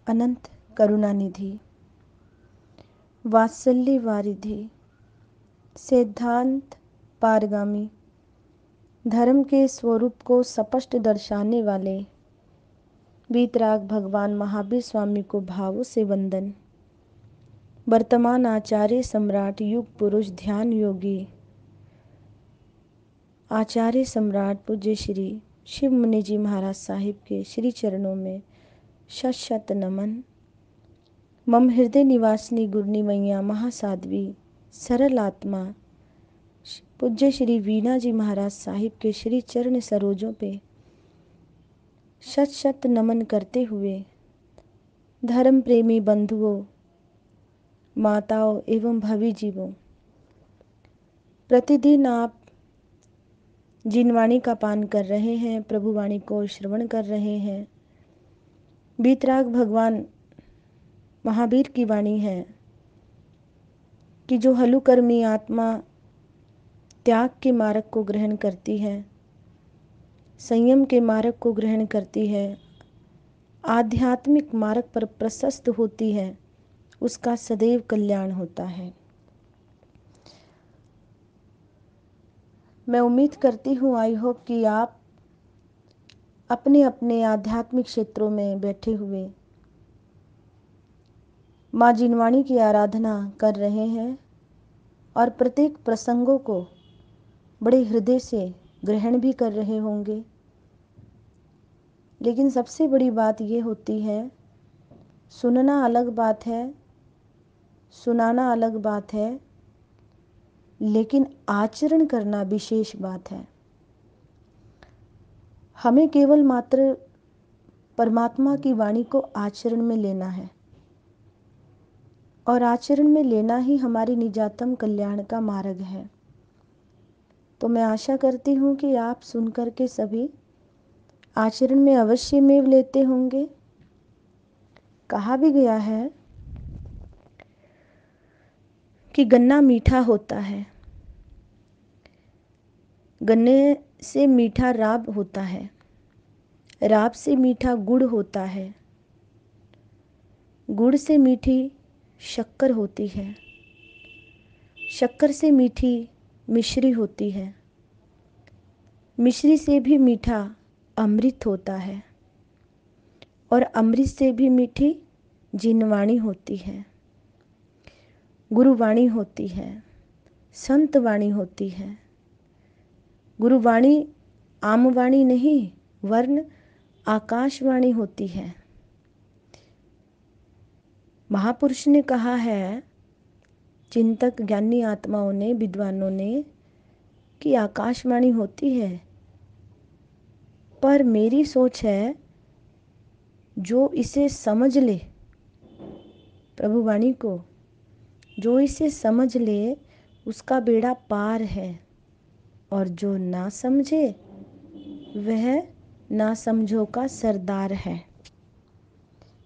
अनंत करुणानिधि, वात्सल्य वारिधि, सिद्धांत पारगामी, धर्म के स्वरूप को स्पष्ट दर्शाने वाले वीतराग भगवान महावीर स्वामी को भावों से वंदन। वर्तमान आचार्य सम्राट युग पुरुष ध्यान योगी आचार्य सम्राट पूज्य श्री शिव मुनि जी महाराज साहिब के श्री चरणों में शत शत नमन। मम हृदय निवासिनी गुरनी मैया महासाध्वी सरल आत्मा पूज्य श्री वीणा जी महाराज साहिब के श्री चरण सरोजों पे शत शत नमन करते हुए धर्म प्रेमी बंधुओं, माताओं एवं भवी जीवों, प्रतिदिन आप जिन वाणी का पान कर रहे हैं, प्रभु वाणी को श्रवण कर रहे हैं, वीतराग भगवान महावीर की वाणी है कि जो हलुकर्मी आत्मा त्याग के मार्ग को ग्रहण करती है, संयम के मार्ग को ग्रहण करती है, आध्यात्मिक मार्ग पर प्रशस्त होती है, उसका सदैव कल्याण होता है। मैं उम्मीद करती हूँ, आई होप कि आप अपने अपने आध्यात्मिक क्षेत्रों में बैठे हुए माँ जिनवाणी की आराधना कर रहे हैं और प्रत्येक प्रसंगों को बड़े हृदय से ग्रहण भी कर रहे होंगे। लेकिन सबसे बड़ी बात ये होती है, सुनना अलग बात है, सुनाना अलग बात है, लेकिन आचरण करना विशेष बात है। हमें केवल मात्र परमात्मा की वाणी को आचरण में लेना है और आचरण में लेना ही हमारी निजातम कल्याण का मार्ग है। तो मैं आशा करती हूँ कि आप सुनकर के सभी आचरण में अवश्य में लेते होंगे। कहा भी गया है कि गन्ना मीठा होता है, गन्ने से मीठा राब होता है, राब से मीठा गुड़ होता है, गुड़ से मीठी शक्कर होती है, शक्कर से मीठी मिश्री होती है, मिश्री से भी मीठा अमृत होता है और अमृत से भी मीठी जिनवाणी होती है, गुरुवाणी होती है, संत वाणी होती है। गुरुवाणी आमवाणी नहीं वर्ण आकाशवाणी होती है। महापुरुष ने कहा है, चिंतक ज्ञानी आत्माओं ने, विद्वानों ने, कि आकाशवाणी होती है, पर मेरी सोच है जो इसे समझ ले, प्रभु वाणी को जो इसे समझ ले उसका बेड़ा पार है, और जो ना समझे वह ना समझो का सरदार है।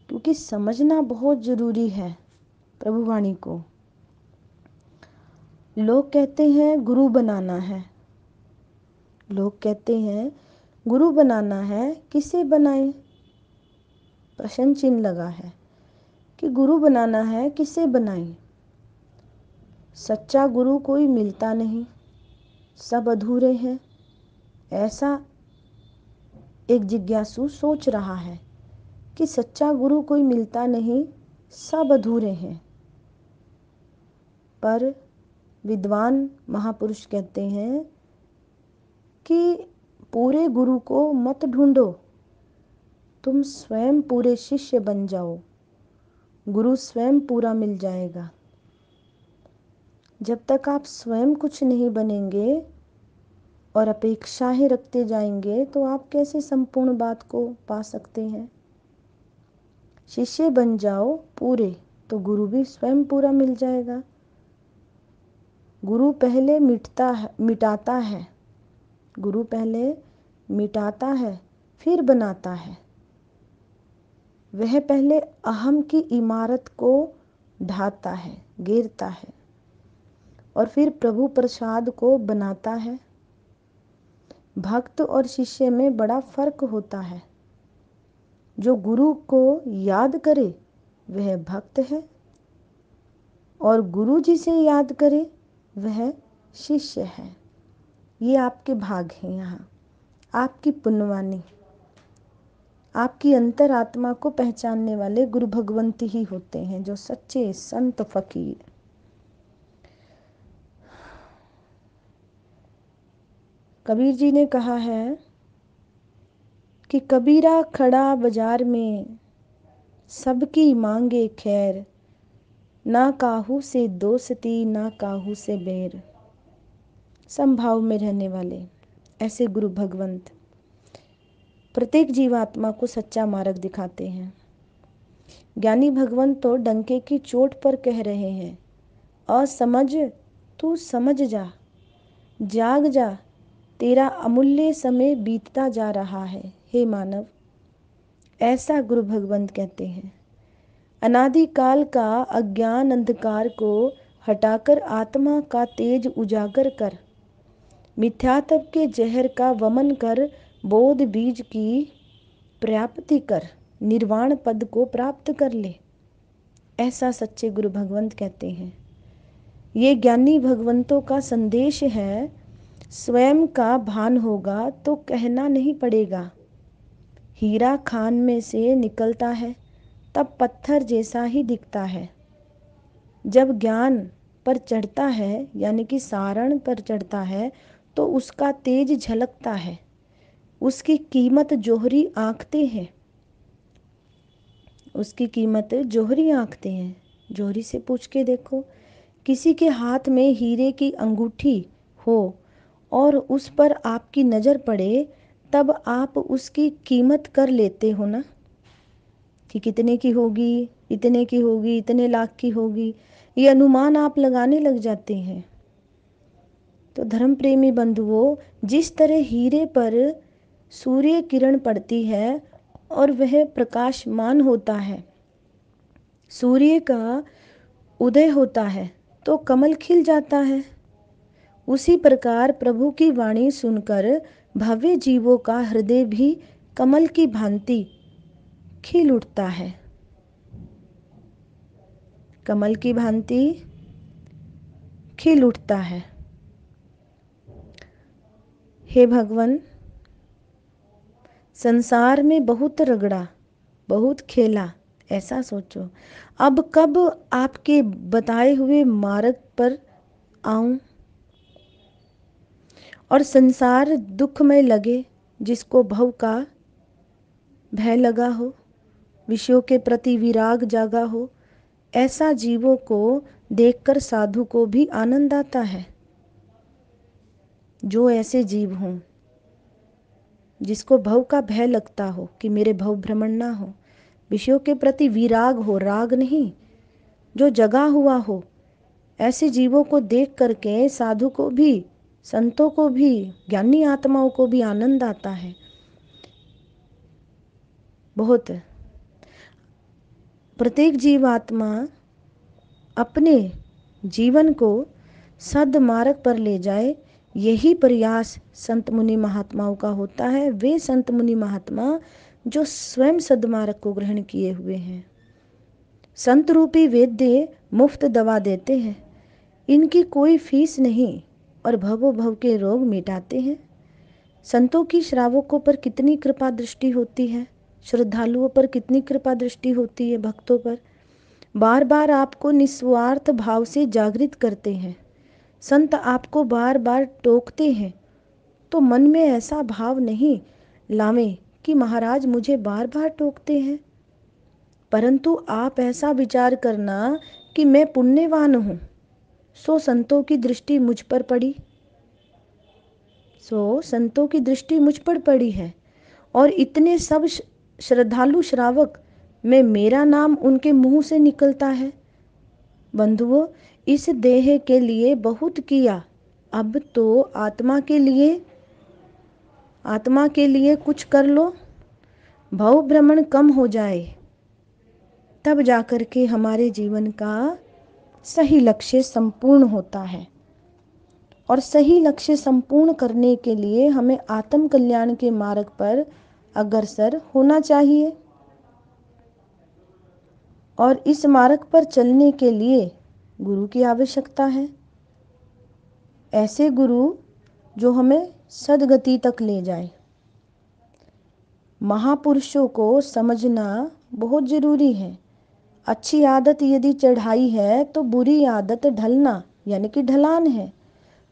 क्योंकि समझना बहुत जरूरी है प्रभु वाणी को। लोग कहते हैं गुरु बनाना है, लोग कहते हैं गुरु बनाना है, किसे बनाए? प्रश्न चिन्ह लगा है कि गुरु बनाना है, किसे बनाए? सच्चा गुरु कोई मिलता नहीं, सब अधूरे हैं, ऐसा एक जिज्ञासु सोच रहा है कि सच्चा गुरु कोई मिलता नहीं, सब अधूरे हैं। पर विद्वान महापुरुष कहते हैं कि पूरे गुरु को मत ढूंढो, तुम स्वयं पूरे शिष्य बन जाओ, गुरु स्वयं पूरा मिल जाएगा। जब तक आप स्वयं कुछ नहीं बनेंगे और अपेक्षाएं रखते जाएंगे तो आप कैसे संपूर्ण बात को पा सकते हैं? शिष्य बन जाओ पूरे, तो गुरु भी स्वयं पूरा मिल जाएगा। गुरु पहले मिटाता है, गुरु पहले मिटाता है फिर बनाता है। वह पहले अहम की इमारत को ढाता है, गिरता है, और फिर प्रभु प्रसाद को बनाता है। भक्त और शिष्य में बड़ा फर्क होता है। जो गुरु को याद करे वह भक्त है, और गुरु जिसे याद करे वह शिष्य है। ये आपके भाग हैं, यहाँ आपकी पुण्यवानी। आपकी अंतरात्मा को पहचानने वाले गुरु भगवंत ही होते हैं, जो सच्चे संत फकीर। कबीर जी ने कहा है कि कबीरा खड़ा बाजार में, सबकी मांगे खैर, ना काहू से दोस्ती ना काहू से बैर। समभाव में रहने वाले ऐसे गुरु भगवंत प्रत्येक जीवात्मा को सच्चा मार्ग दिखाते हैं। ज्ञानी भगवंत तो डंके की चोट पर कह रहे हैं, असमझ तू समझ जा, जाग जा, तेरा अमूल्य समय बीतता जा रहा है। हे मानव, ऐसा गुरु भगवंत कहते हैं। अनादिकाल का अज्ञान अंधकार को हटाकर आत्मा का तेज उजागर कर, मिथ्यात्व के जहर का वमन कर, बोध बीज की प्राप्ति कर, निर्वाण पद को प्राप्त कर ले। ऐसा सच्चे गुरु भगवंत कहते हैं। ये ज्ञानी भगवंतों का संदेश है। स्वयं का भान होगा तो कहना नहीं पड़ेगा। हीरा खान में से निकलता है तब पत्थर जैसा ही दिखता है। जब ज्ञान पर चढ़ता है, यानी कि सारण पर चढ़ता है, तो उसका तेज झलकता है। उसकी कीमत जोहरी आंकते हैं, उसकी कीमत जोहरी आंकते हैं। जोहरी से पूछ के देखो, किसी के हाथ में हीरे की अंगूठी हो और उस पर आपकी नज़र पड़े, तब आप उसकी कीमत कर लेते हो ना, कि कितने की होगी, इतने की होगी, इतने लाख की होगी। ये अनुमान आप लगाने लग जाते हैं। तो धर्म प्रेमी बंधुओं, जिस तरह हीरे पर सूर्य किरण पड़ती है और वह प्रकाशमान होता है, सूर्य का उदय होता है तो कमल खिल जाता है, उसी प्रकार प्रभु की वाणी सुनकर भव्य जीवों का हृदय भी कमल की भांति खिल उठता है। कमल की भांति खिल उठता है। हे भगवान, संसार में बहुत रगड़ा, बहुत खेला, ऐसा सोचो। अब कब आपके बताए हुए मार्ग पर आऊं और संसार दुखमय लगे, जिसको भव का भय लगा हो, विषयों के प्रति विराग जागा हो, ऐसा जीवों को देखकर साधु को भी आनंद आता है। जो ऐसे जीव हों जिसको भव का भय लगता हो कि मेरे भव भ्रमण ना हो, विषयों के प्रति विराग हो, राग नहीं, जो जगा हुआ हो, ऐसे जीवों को देख करके साधु को भी, संतों को भी, ज्ञानी आत्माओं को भी आनंद आता है। बहुत। प्रत्येक जीवात्मा अपने जीवन को सद्मार्ग पर ले जाए, यही प्रयास संत मुनि महात्माओं का होता है। वे संत मुनि महात्मा जो स्वयं सद्मार्ग को ग्रहण किए हुए हैं। संत रूपी वैद्य मुफ्त दवा देते हैं, इनकी कोई फीस नहीं, और भवो भव के रोग मिटाते हैं। संतों की श्रावकों पर कितनी कृपा दृष्टि होती है, श्रद्धालुओं पर कितनी कृपा दृष्टि होती है, भक्तों पर। बार बार आपको निस्वार्थ भाव से जागृत करते हैं। संत आपको बार बार टोकते हैं तो मन में ऐसा भाव नहीं लावें कि महाराज मुझे बार बार टोकते हैं, परंतु आप ऐसा विचार करना कि मैं पुण्यवान हूँ, सो संतों की दृष्टि मुझ पर पड़ी, सो संतों की दृष्टि मुझ पर पड़ी है, और इतने सब श्रद्धालु श्रावक में मेरा नाम उनके मुंह से निकलता है। बंधुओं, इस देह के लिए बहुत किया, अब तो आत्मा के लिए कुछ कर लो। भव भ्रमण कम हो जाए, तब जाकर के हमारे जीवन का सही लक्ष्य संपूर्ण होता है। और सही लक्ष्य संपूर्ण करने के लिए हमें आत्म कल्याण के मार्ग पर अग्रसर होना चाहिए। और इस मार्ग पर चलने के लिए गुरु की आवश्यकता है। ऐसे गुरु जो हमें सद्गति तक ले जाए। महापुरुषों को समझना बहुत ज़रूरी है। अच्छी आदत यदि चढ़ाई है तो बुरी आदत ढलना यानी कि ढलान है।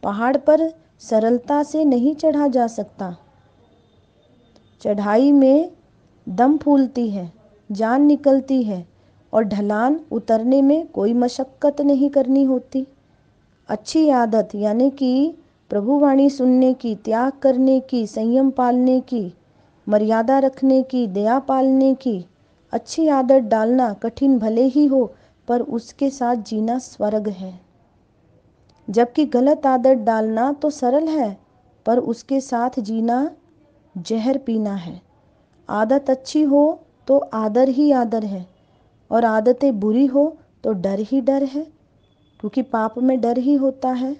पहाड़ पर सरलता से नहीं चढ़ा जा सकता। चढ़ाई में दम फूलती है, जान निकलती है और ढलान उतरने में कोई मशक्क़त नहीं करनी होती। अच्छी आदत यानी कि प्रभुवाणी सुनने की, त्याग करने की, संयम पालने की, मर्यादा रखने की, दया पालने की अच्छी आदत डालना कठिन भले ही हो पर उसके साथ जीना स्वर्ग है। जबकि गलत आदत डालना तो सरल है पर उसके साथ जीना जहर पीना है। आदत अच्छी हो तो आदर ही आदर है और आदतें बुरी हो तो डर ही डर है, क्योंकि पाप में डर ही होता है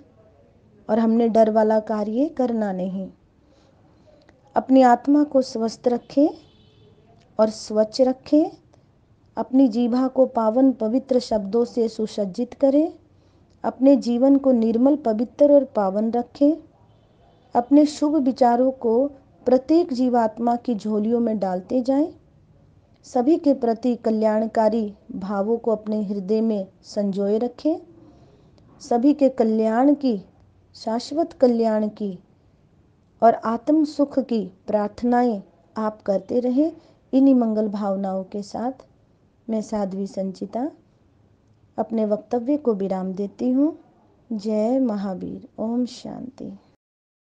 और हमने डर वाला कार्य करना नहीं। अपनी आत्मा को स्वस्थ रखें और स्वच्छ रखें। अपनी जीभा को पावन पवित्र शब्दों से सुसज्जित करें। अपने जीवन को निर्मल, पवित्र और पावन रखें। अपने शुभ विचारों को प्रत्येक जीवात्मा की झोलियों में डालते जाएं। सभी के प्रति कल्याणकारी भावों को अपने हृदय में संजोए रखें। सभी के कल्याण की, शाश्वत कल्याण की और आत्म सुख की प्रार्थनाएं आप करते रहें। इन्हीं मंगल भावनाओं के साथ मैं साध्वी संचिता अपने वक्तव्य को विराम देती हूँ। जय महावीर। ओम शांति।